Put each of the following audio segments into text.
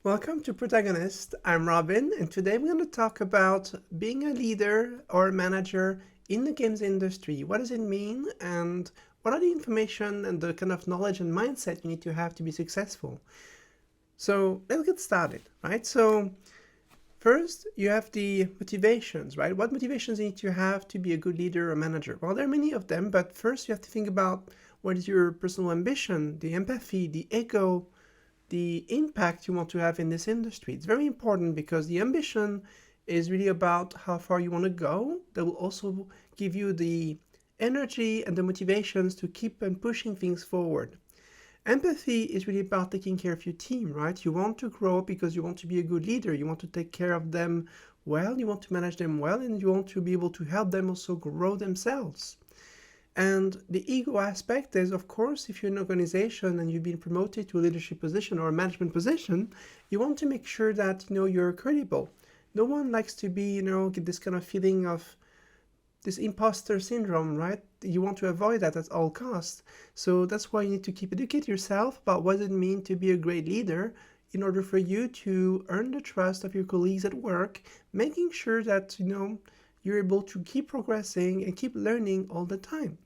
Welcome to Protagonist. I'm Robin, and today we're going to talk about being a leader or a manager in the games industry. What does it mean, and what are the information and the kind of knowledge and mindset you need to have to be successful? So let's get started, right? So first, you have the motivations, right? What motivations you need to have to be a good leader or manager? Well, there are many of them, but first you have to think about what is your personal ambition, the empathy, the ego, the impact you want to have in this industry. It's very important because the ambition is really about how far you want to go. That will also give you the energy and the motivations to keep and pushing things forward. Empathy is really about taking care of your team, right? You want to grow because you want to be a good leader. You want to take care of them well, you want to manage them well, and you want to be able to help them also grow themselves. And the ego aspect is, of course, if you're an organization and you've been promoted to a leadership position or a management position, you want to make sure that, you're credible. No one likes to be, get this kind of feeling of this imposter syndrome, right? You want to avoid that at all costs. So that's why you need to keep educating yourself about what it means to be a great leader in order for you to earn the trust of your colleagues at work, making sure that, you're able to keep progressing and keep learning all the time.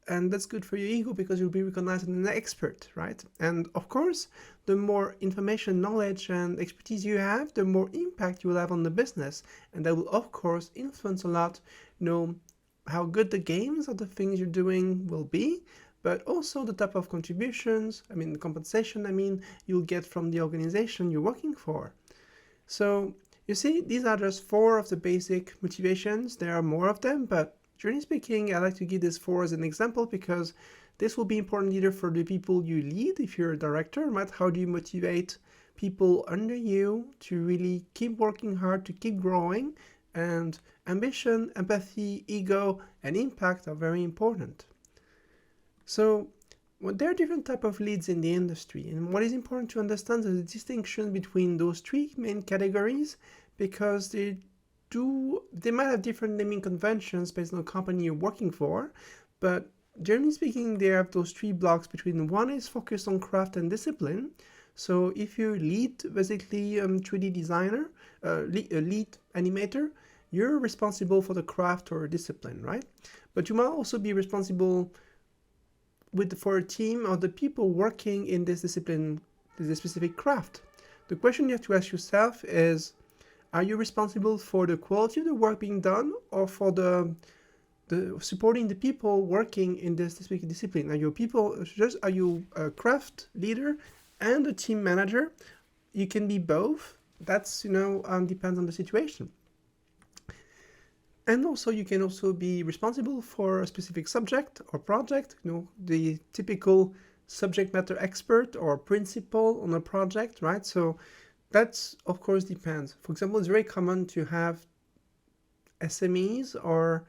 And that's good for your ego because you'll be recognized as an expert, right? And of course, the more information, knowledge, and expertise you have, the more impact you will have on the business. And that will, of course, influence a lot, how good the games or the things you're doing will be, but also the type of contributions, the compensation, you'll get from the organization you're working for. So you see, these are just four of the basic motivations. There are more of them, but generally speaking, I like to give this four as an example because this will be important either for the people you lead, if you're a director, right? How do you motivate people under you to really keep working hard, to keep growing? And ambition, empathy, ego, and impact are very important. So there are different types of leads in the industry, and what is important to understand is the distinction between those three main categories because they might have different naming conventions based on the company you're working for, but generally speaking, they have those three blocks between one is focused on craft and discipline. So if you lead basically 3D designer, lead animator, you're responsible for the craft or discipline, right? But you might also be responsible for a team of the people working in this discipline, this specific craft. The question you have to ask yourself is, are you responsible for the quality of the work being done or for the supporting the people working in this specific discipline? Are you a craft leader and a team manager? You can be both. That's, depends on the situation. And also you can also be responsible for a specific subject or project, the typical subject matter expert or principal on a project, right? So that's, of course, depends. For example, it's very common to have SMEs, or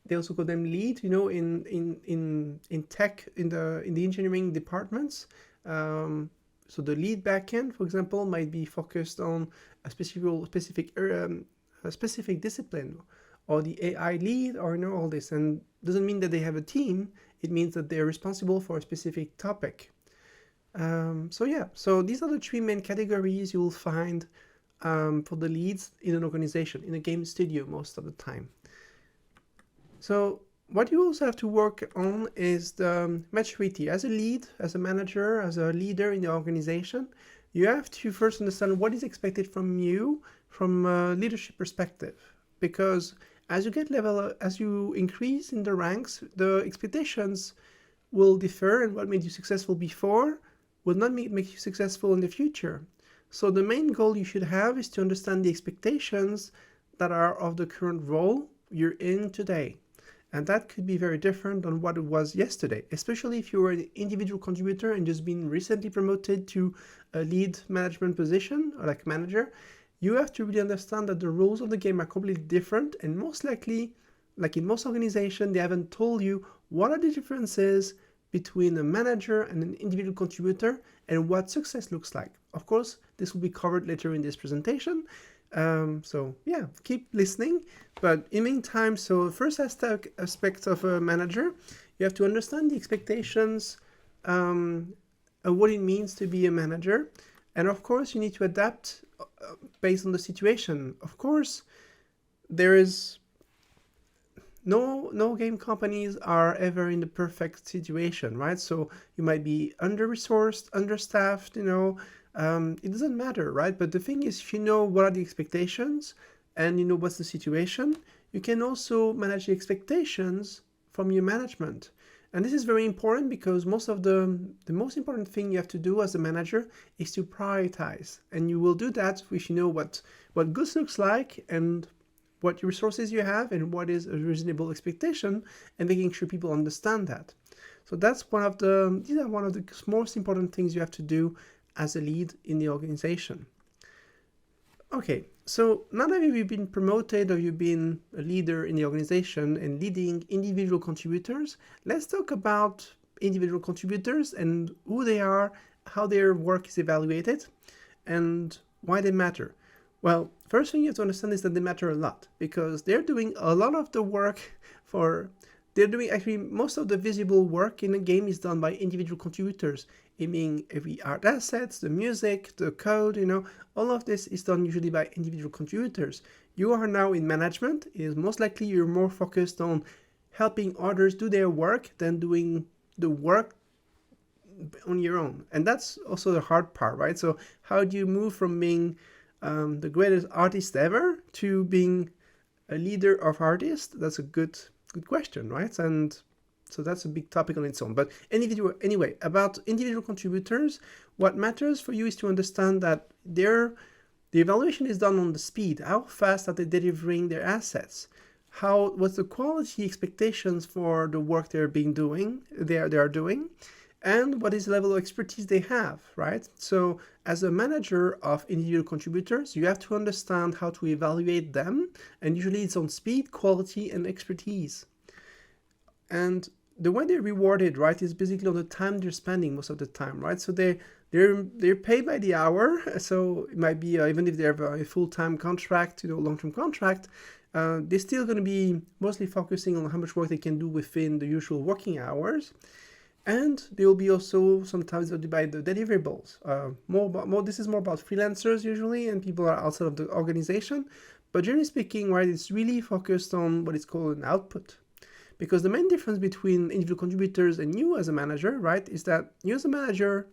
they also call them lead, in tech, in the engineering departments. So the lead backend, for example, might be focused on a specific discipline, or the AI lead, or all this. And doesn't mean that they have a team. It means that they're responsible for a specific topic. So these are the three main categories you will find for the leads in an organization, in a game studio most of the time. So what you also have to work on is the maturity. As a lead, as a manager, as a leader in the organization, you have to first understand what is expected from you from a leadership perspective. Because as you increase in the ranks, the expectations will differ, and what made you successful before will not make you successful in the future. So the main goal you should have is to understand the expectations that are of the current role you're in today. And that could be very different than what it was yesterday, especially if you were an individual contributor and just been recently promoted to a lead management position, or like manager. You have to really understand that the rules of the game are completely different, and most likely, like in most organizations, they haven't told you what are the differences between a manager and an individual contributor and what success looks like. Of course, this will be covered later in this presentation. So yeah, keep listening. But in the meantime, so the first aspect of a manager, you have to understand the expectations and what it means to be a manager. And of course, you need to adapt based on the situation. Of course, there is no game companies are ever in the perfect situation, right? So you might be under-resourced, understaffed, it doesn't matter, right? But the thing is, if you know what are the expectations and you know what's the situation, you can also manage the expectations from your management. And this is very important because most of the most important thing you have to do as a manager is to prioritize. And you will do that if you know what good looks like and what resources you have and what is a reasonable expectation, and making sure people understand that. So these are one of the most important things you have to do as a lead in the organization. Okay, so now that you've been promoted or you've been a leader in the organization and leading individual contributors, let's talk about individual contributors and who they are, how their work is evaluated, and why they matter. Well, first thing you have to understand is that they matter a lot because they're doing a lot of the work they're doing actually most of the visible work in a game is done by individual contributors. I mean, every art assets, the music, the code, all of this is done usually by individual contributors. You are now in management. It is most likely you're more focused on helping others do their work than doing the work on your own. And that's also the hard part, right? So how do you move from being the greatest artist ever to being a leader of artists? That's a good question, right? And so that's a big topic on its own. But anyway, about individual contributors, what matters for you is to understand that the evaluation is done on the speed. How fast are they delivering their assets? What's the quality expectations for the work they are doing, and what is the level of expertise they have, right? So as a manager of individual contributors, you have to understand how to evaluate them, and usually it's on speed, quality, and expertise. And the way they're rewarded, right, is basically on the time they're spending most of the time, right? So they're paid by the hour. So it might be even if they have a full-time contract, long-term contract, they're still going to be mostly focusing on how much work they can do within the usual working hours. And they will be also sometimes by the deliverables. This is more about freelancers usually, and people are outside of the organization. But generally speaking, right, it's really focused on what is called an output. Because the main difference between individual contributors and you as a manager, right, is that you as a manager,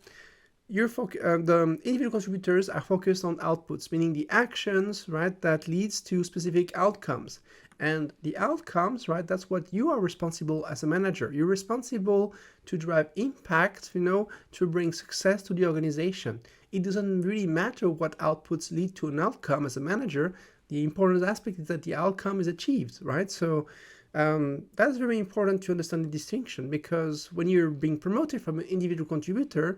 the individual contributors are focused on outputs, meaning the actions, right, that leads to specific outcomes. And the outcomes, right, that's what you are responsible as a manager. You're responsible to drive impact, to bring success to the organization. It doesn't really matter what outputs lead to an outcome as a manager. The important aspect is that the outcome is achieved, right? So that's very important to understand the distinction, because when you're being promoted from an individual contributor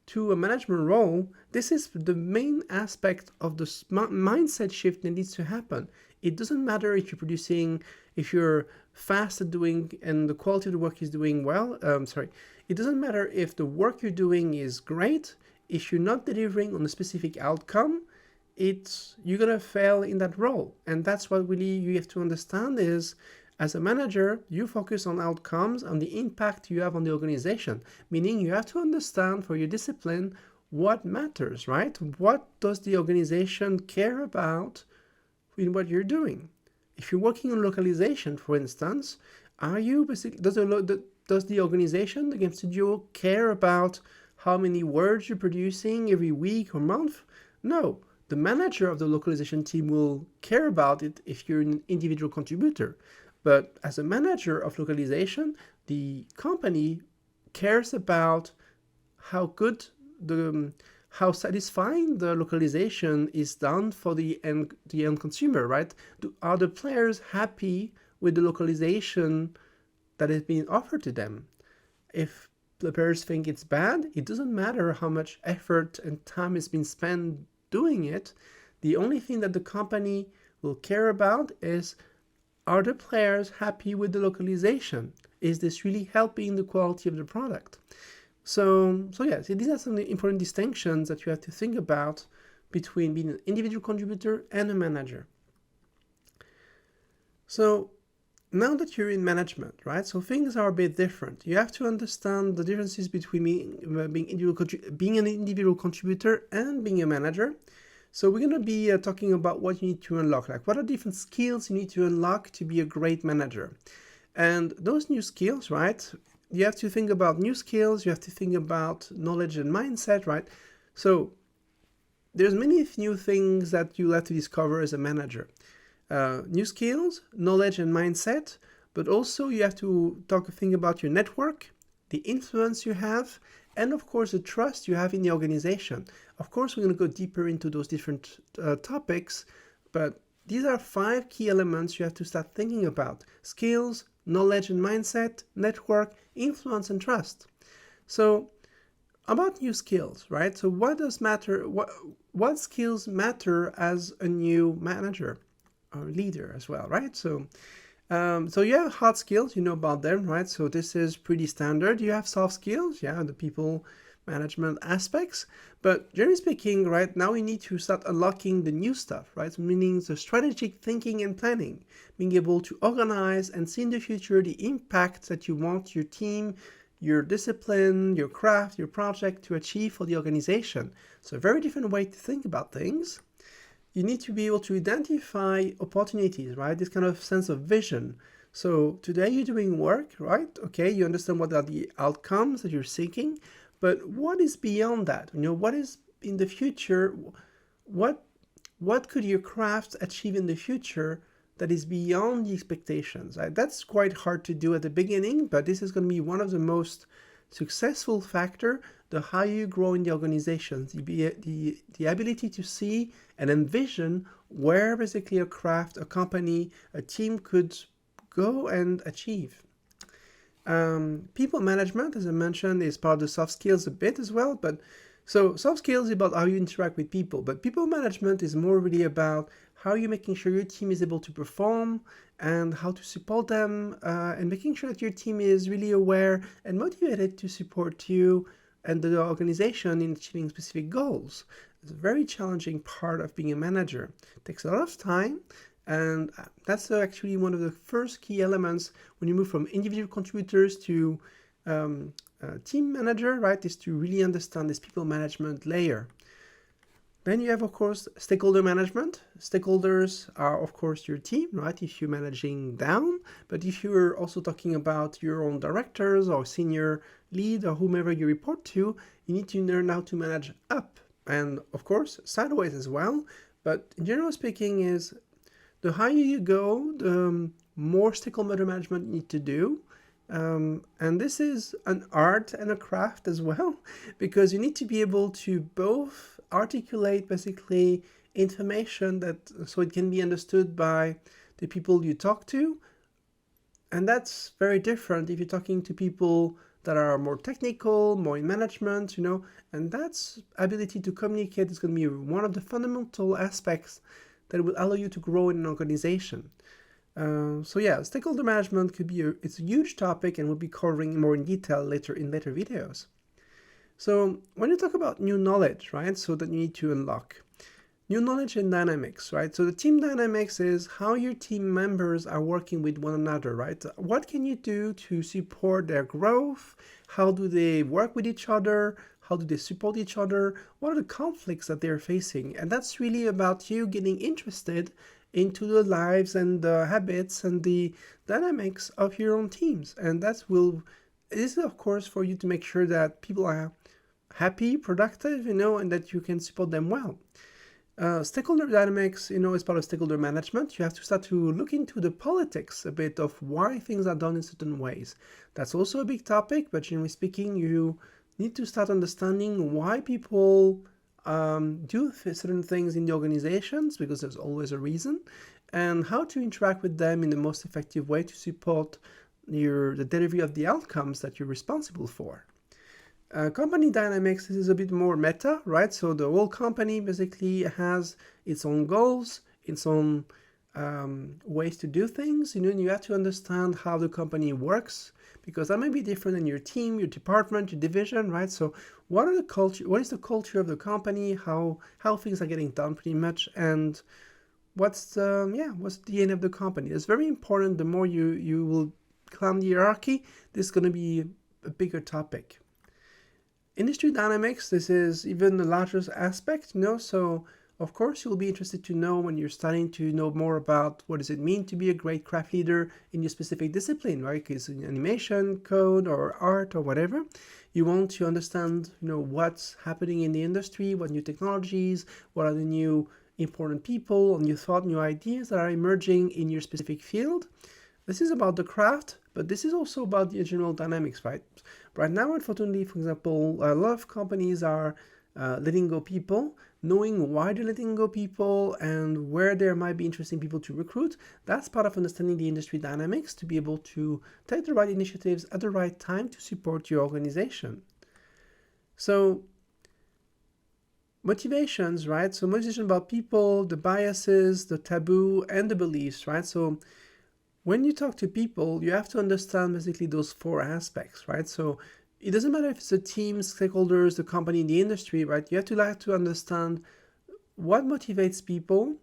to a management role, this is the main aspect of the mindset shift that needs to happen. It doesn't matter if you're fast at doing and the quality of the work is doing well. It doesn't matter if the work you're doing is great. If you're not delivering on a specific outcome, you're gonna fail in that role. And that's what really you have to understand is, as a manager, you focus on outcomes, on the impact you have on the organization, meaning you have to understand for your discipline what matters, right? What does the organization care about in what you're doing? If you're working on localization, for instance, does the organization, the game studio, care about how many words you're producing every week or month? No. The manager of the localization team will care about it if you're an individual contributor. But as a manager of localization, the company cares about how satisfying the localization is done for the end consumer, right? Are the players happy with the localization that is being offered to them? If the players think it's bad, it doesn't matter how much effort and time has been spent doing it. The only thing that the company will care about is, are the players happy with the localization? Is this really helping the quality of the product? So these are some important distinctions that you have to think about between being an individual contributor and a manager. So now that you're in management, right? So things are a bit different. You have to understand the differences between being an individual contributor and being a manager. So we're going to be talking about what you need to unlock, like what are different skills you need to unlock to be a great manager. And those new skills, right? You have to think about new skills, you have to think about knowledge and mindset, right? So there's many new things that you'll have to discover as a manager. New skills, knowledge and mindset, but also you have to think about your network, the influence you have, and of course the trust you have in the organization. Of course, we're going to go deeper into those different topics, but these are 5 key elements you have to start thinking about: skills, knowledge and mindset, network, influence, and trust. So about new skills, right? So what does matter? What skills matter as a new manager or leader as well, right? So you have hard skills, you know about them, right? So this is pretty standard. You have soft skills, yeah, the people management aspects. But generally speaking, right now we need to start unlocking the new stuff, right? So meaning the strategic thinking and planning, being able to organize and see in the future the impact that you want your team, your discipline, your craft, your project to achieve for the organization. So a very different way to think about things. You need to be able to identify opportunities, right? This kind of sense of vision. So today you're doing work, right? Okay, you understand what are the outcomes that you're seeking, but what is beyond that? You know, what is in the future? What could your craft achieve in the future that is beyond the expectations, right? That's quite hard to do at the beginning, but this is going to be one of the most successful factor, the higher you grow in the organization, the ability to see and envision where basically a craft, a company, a team could go and achieve. People management, as I mentioned, is part of the soft skills a bit as well, but so soft skills is about how you interact with people, but people management is more really about how you're making sure your team is able to perform and how to support them, and making sure that your team is really aware and motivated to support you and the organization in achieving specific goals. It's a very challenging part of being a manager. It takes a lot of time, and that's actually one of the first key elements when you move from individual contributors to team manager, right, is to really understand this people management layer. Then you have, of course, stakeholder management. Stakeholders are, of course, your team, right, if you're managing down. But if you're also talking about your own directors or senior lead or whomever you report to, you need to learn how to manage up. And, of course, sideways as well. But generally speaking is the higher you go, the more stakeholder management you need to do. And this is an art and a craft as well, because you need to be able to both articulate basically information that so it can be understood by the people you talk to. And that's very different if you're talking to people that are more technical, more in management, you know, and that's ability to communicate is going to be one of the fundamental aspects that will allow you to grow in an organization. So yeah, stakeholder management could be it's a huge topic, and we'll be covering more in detail later in later videos. So when you talk about new knowledge, right, so that you need to unlock new knowledge and dynamics, right? So the team dynamics is how your team members are working with one another, right? What can you do to support their growth? How do they work with each other? How do they support each other? What are the conflicts that they're facing? And that's really about you getting interested into the lives and the habits and the dynamics of your own teams. And this is of course for you to make sure that people are happy, productive, you know, and that you can support them well. Stakeholder dynamics, you know, is part of stakeholder management. You have to start to look into the politics a bit of why things are done in certain ways. That's also a big topic, but generally speaking, you need to start understanding why people do certain things in the organizations, because there's always a reason, and how to interact with them in the most effective way to support the delivery of the outcomes that you're responsible for. Company dynamics, this is a bit more meta, right? So the whole company basically has its own goals, its own ways to do things, you know, and you have to understand how the company works, because that may be different in your team, your department, your division, right? So what is the culture of the company, how things are getting done pretty much, and what's the end of the company. It's very important. The more you will climb the hierarchy, this is going to be a bigger topic. Industry dynamics, this is even the largest aspect, so of course you'll be interested to know when you're starting to know more about what does it mean to be a great craft leader in your specific discipline, right? Because in animation, code, or art, or whatever, you want to understand, what's happening in the industry, what new technologies, what are the new important people, new thought, new ideas that are emerging in your specific field. This is about the craft, but this is also about the general dynamics, right? Right now, unfortunately, for example, a lot of companies are letting go people. Knowing why they're letting go people and where there might be interesting people to recruit, that's part of understanding the industry dynamics to be able to take the right initiatives at the right time to support your organization. So motivations, right? So motivation about people, the biases, the taboo, and the beliefs, right? So when you talk to people, you have to understand basically those four aspects, right? So it doesn't matter if it's a team, stakeholders, the company, the industry, right? You have to understand what motivates people,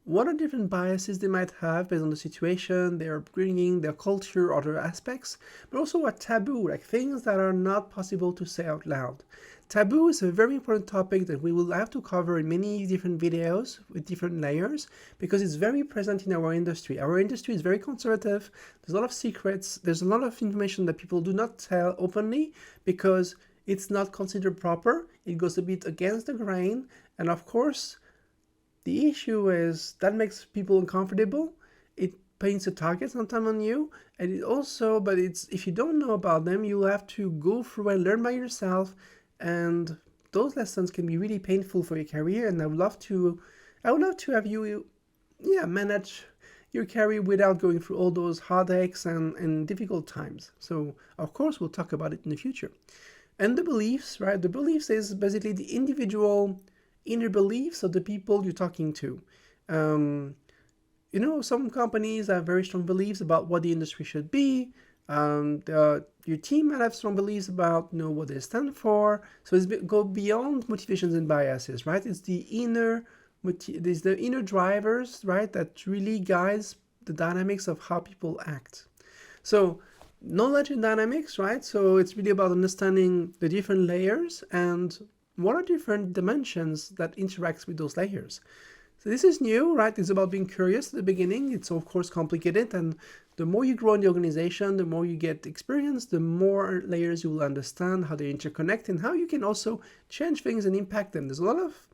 what are different biases they might have based on the situation, their upbringing, their culture, other aspects, but also what taboo, like things that are not possible to say out loud. Taboo is a very important topic that we will have to cover in many different videos with different layers because it's very present in our industry. Our industry is very conservative. There's a lot of secrets. There's a lot of information that people do not tell openly because it's not considered proper. It goes a bit against the grain. And of course, the issue is that makes people uncomfortable. It paints a target sometimes on you. And it also, but it's if you don't know about them, you'll have to go through and learn by yourself. And those lessons can be really painful for your career. And I would love to have you, manage your career without going through all those heartaches and difficult times. So of course, we'll talk about it in the future. And the beliefs, right? The beliefs is basically the individual inner beliefs of the people you're talking to. Some companies have very strong beliefs about what the industry should be. Your team might have strong beliefs about what they stand for. So it's go beyond motivations and biases, right? It's the inner drivers, right, that really guides the dynamics of how people act. So knowledge and dynamics, right? So it's really about understanding the different layers and what are different dimensions that interacts with those layers. So this is new, right? It's about being curious at the beginning. It's of course complicated, and the more you grow in the organization, the more you get experience, the more layers you will understand how they interconnect and how you can also change things and impact them. There's a lot of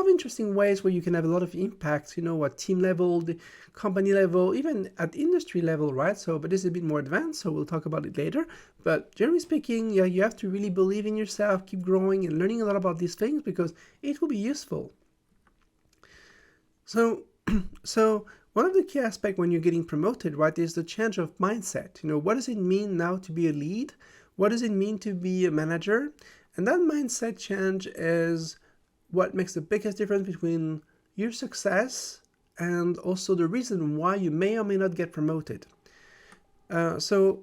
interesting ways where you can have a lot of impact, at team level, the company level, even at industry level, right? So, but this is a bit more advanced, so we'll talk about it later. But generally speaking, you have to really believe in yourself, keep growing and learning a lot about these things because it will be useful. So one of the key aspects when you're getting promoted, right, is the change of mindset. What does it mean now to be a lead? What does it mean to be a manager? And that mindset change is what makes the biggest difference between your success and also the reason why you may or may not get promoted. So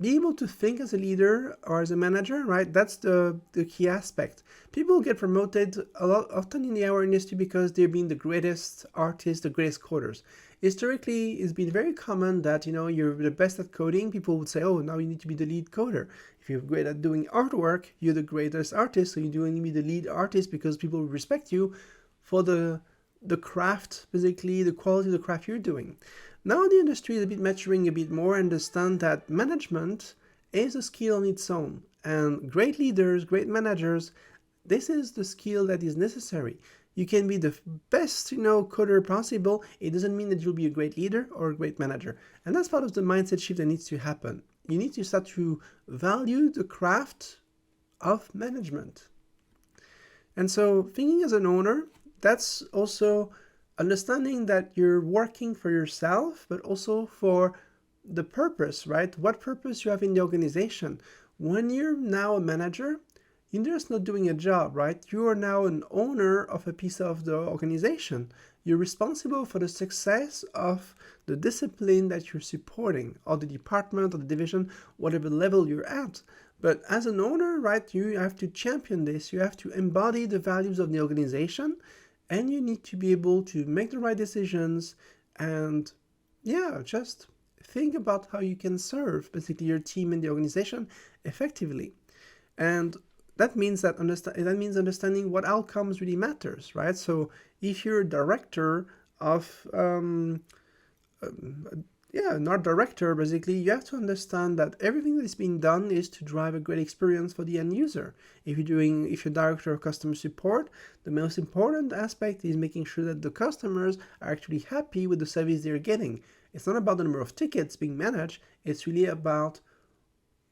be able to think as a leader or as a manager, right? That's the key aspect. People get promoted a lot often in our industry because they're being the greatest artists, the greatest coders. Historically, it's been very common that, you're the best at coding. People would say, oh, now you need to be the lead coder. If you're great at doing artwork, you're the greatest artist, so you do need to be the lead artist because people respect you for the craft, basically the quality of the craft you're doing. Now the industry is a bit maturing a bit more and understand that management is a skill on its own. And great leaders, great managers, this is the skill that is necessary. You can be the best, coder possible. It doesn't mean that you'll be a great leader or a great manager. And that's part of the mindset shift that needs to happen. You need to start to value the craft of management. And so thinking as an owner, that's also understanding that you're working for yourself, but also for the purpose, right? What purpose you have in the organization. When you're now a manager, you're just not doing a job, right? You are now an owner of a piece of the organization. You're responsible for the success of the discipline that you're supporting, or the department or the division, whatever level you're at. But as an owner, right, you have to champion this. You have to embody the values of the organization and you need to be able to make the right decisions and, yeah, just think about how you can serve basically your team and the organization effectively. And that means understanding what outcomes really matters, right? So if you're a director of yeah, not director, basically, you have to understand that everything that is being done is to drive a great experience for the end user. If you're director of customer support, the most important aspect is making sure that the customers are actually happy with the service they're getting. It's not about the number of tickets being managed, it's really about,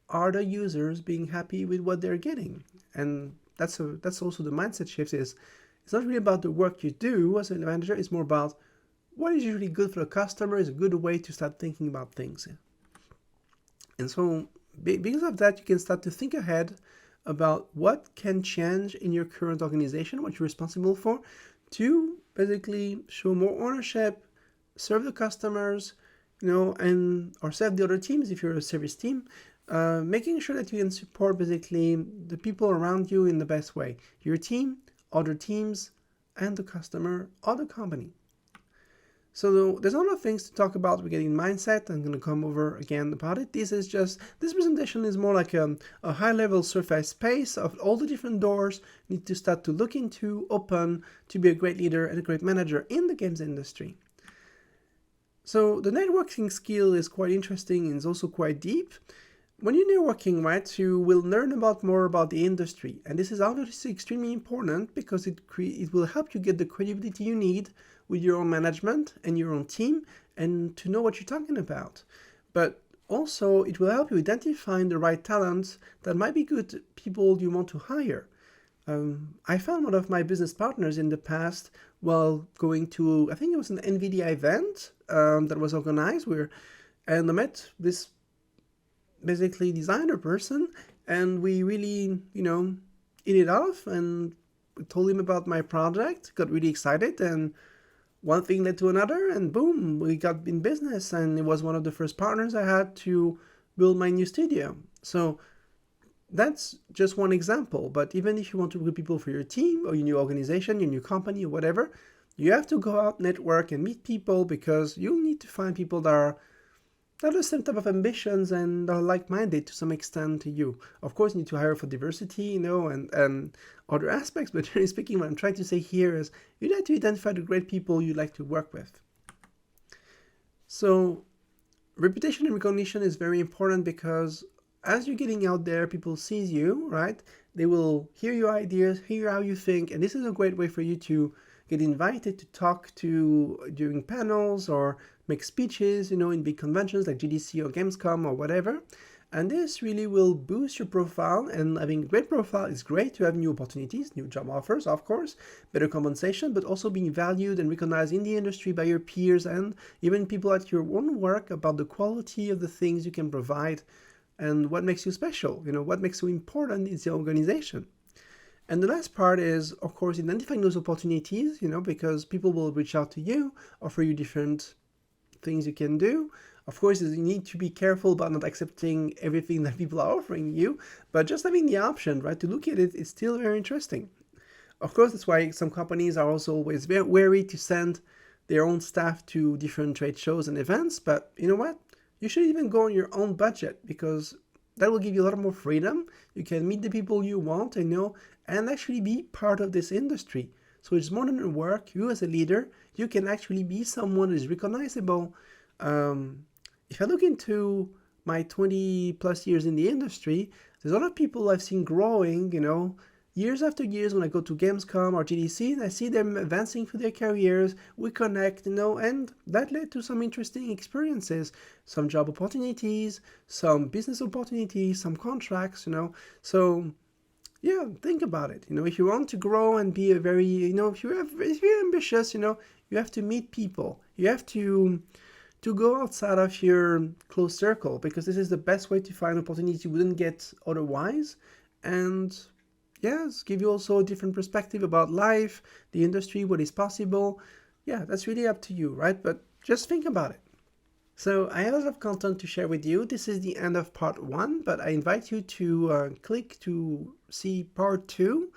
are the users being happy with what they're getting? And that's also the mindset shift. Is it's not really about the work you do as a manager, it's more about what is usually good for the customer is a good way to start thinking about things. And so because of that, you can start to think ahead about what can change in your current organization, what you're responsible for, to basically show more ownership, serve the customers, and or serve the other teams if you're a service team, making sure that you can support basically the people around you in the best way, your team, other teams, and the customer or the company. So there's a lot of things to talk about regarding mindset. I'm going to come over again about it. This presentation is more like a high-level surface space of all the different doors you need to start to look into, open, to be a great leader and a great manager in the games industry. So the networking skill is quite interesting and is also quite deep. When you're networking, right, you will learn more about the industry. And this is obviously extremely important because it will help you get the credibility you need with your own management and your own team and to know what you're talking about. But also, it will help you identify the right talents that might be good people you want to hire. I found one of my business partners in the past while going to, I think it was an NVIDIA event that was organized and I met this basically designer person, and we really, hit it off, and told him about my project, got really excited, and one thing led to another, and boom, we got in business, and it was one of the first partners I had to build my new studio. So that's just one example, but even if you want to recruit people for your team or your new organization, your new company or whatever, you have to go out, network, and meet people because you'll need to find people that are the same type of ambitions and are like-minded to some extent to you. Of course, you need to hire for diversity, and other aspects, but generally speaking, what I'm trying to say here is you need to identify the great people you like to work with. So reputation and recognition is very important because as you're getting out there, people see you, right? They will hear your ideas, hear how you think, and this is a great way for you to get invited to talk to during panels or make speeches, in big conventions like GDC or Gamescom or whatever. And this really will boost your profile, and having a great profile is great to have new opportunities, new job offers, of course, better compensation, but also being valued and recognized in the industry by your peers and even people at your own work about the quality of the things you can provide and what makes you special, what makes you important in the organization. And the last part is, of course, identifying those opportunities, because people will reach out to you, offer you different things you can do. Of course, you need to be careful about not accepting everything that people are offering you, but just having the option, right, to look at it is still very interesting. Of course, that's why some companies are also always very wary to send their own staff to different trade shows and events, but you know what? You should even go on your own budget because that will give you a lot more freedom. You can meet the people you want and actually be part of this industry. So it's more than work. You as a leader, you can actually be someone who is recognizable. If I look into my 20 plus years in the industry, there's a lot of people I've seen growing, years after years when I go to Gamescom or GDC, and I see them advancing through their careers. We connect, and that led to some interesting experiences, some job opportunities, some business opportunities, some contracts, So yeah, think about it. If you want to grow and be a very, if you're ambitious, you have to meet people. You have to go outside of your close circle because this is the best way to find opportunities you wouldn't get otherwise. And yes, give you also a different perspective about life, the industry, what is possible. Yeah, that's really up to you, right? But just think about it. So I have a lot of content to share with you. This is the end of part 1, but I invite you to click to see part 2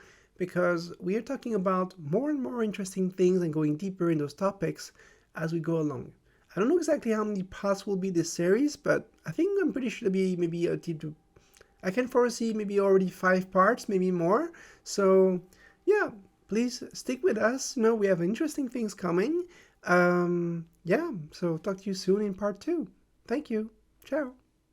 because we are talking about more and more interesting things and going deeper in those topics as we go along. I don't know exactly how many parts will be this series, but I'm pretty sure it'll be maybe a team to. I can foresee maybe already 5 parts, maybe more. So yeah, please stick with us. We have interesting things coming. Yeah, so talk to you soon in part 2. Thank you. Ciao.